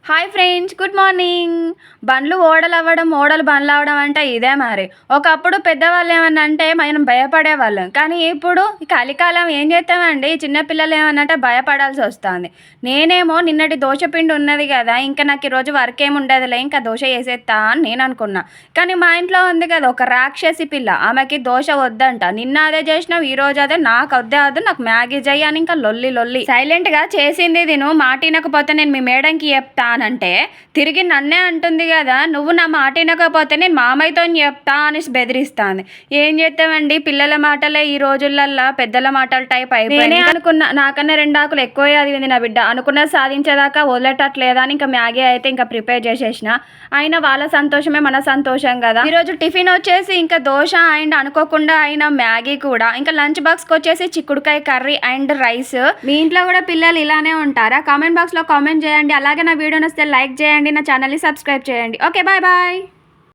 Hi friends, good morning. బండ్లు ఓడలు అవ్వడం, ఓడలు బండ్లు అవ్వడం అంటే ఇదే మరి. ఒకప్పుడు పెద్దవాళ్ళు ఏమన్నా అంటే మనం భయపడేవాళ్ళం, కానీ ఇప్పుడు కలికాలం ఏం చేస్తామండి, చిన్నపిల్లలు ఏమన్నా అంటే భయపడాల్సి వస్తుంది. నేనేమో నిన్నటి దోశపిండి ఉన్నది కదా, ఇంకా నాకు ఈరోజు వర్క్ ఏమి ఉండదులే, ఇంకా దోశ వేసేస్తా అని నేను అనుకున్నా. కానీ మా ఇంట్లో ఉంది కదా ఒక రాక్షసి పిల్ల, ఆమెకి దోశ వద్దంట. నిన్న అదే చేసినావు, ఈ రోజు అదే, నాకు వద్దే వద్దు, నాకు మ్యాగీ చెయ్యి అని ఇంకా లొల్లి లొల్లి. సైలెంట్గా చేసింది తిను, మాటినకపోతే నేను మీ మేడంకి చెప్తా అంటే తిరిగి నన్నే అంటుంది కదా, నువ్వు నా మాట వినకపోతే నేను మామయ్యతో చెప్తా అని బెదిరిస్తాను. ఏం చేస్తామండి, పిల్లల మాటలే ఈ రోజులల్లో పెద్దల మాటల టైప్ అయిపోయి. నేనే అనుకున్నా నాకన్నా 2 ఆకులు ఎక్కువ చదివింది నా బిడ్డ, అనుకున్నది సాధించేదాకా వదిలేటట్లేదా అని ఇంకా మ్యాగీ అయితే ఇంకా ప్రిపేర్ చేసేసిన. అయినా వాళ్ళ సంతోషమే మన సంతోషం కదా. ఈరోజు టిఫిన్ వచ్చేసి ఇంకా దోశ అండ్ అనుకోకుండా అయిన మ్యాగీ కూడా, ఇంకా లంచ్ బాక్స్కి వచ్చేసి చిక్కుడుకాయ కర్రీ అండ్ రైస్. మీ ఇంట్లో కూడా పిల్లలు ఇలానే ఉంటారా? కామెంట్ బాక్స్లో కామెంట్ చేయండి. అలాగే నా వీడియో నచ్చితే లైక్ చేయండి, నా ఛానల్ని సబ్స్క్రైబ్ చేయండి. Okay, bye bye.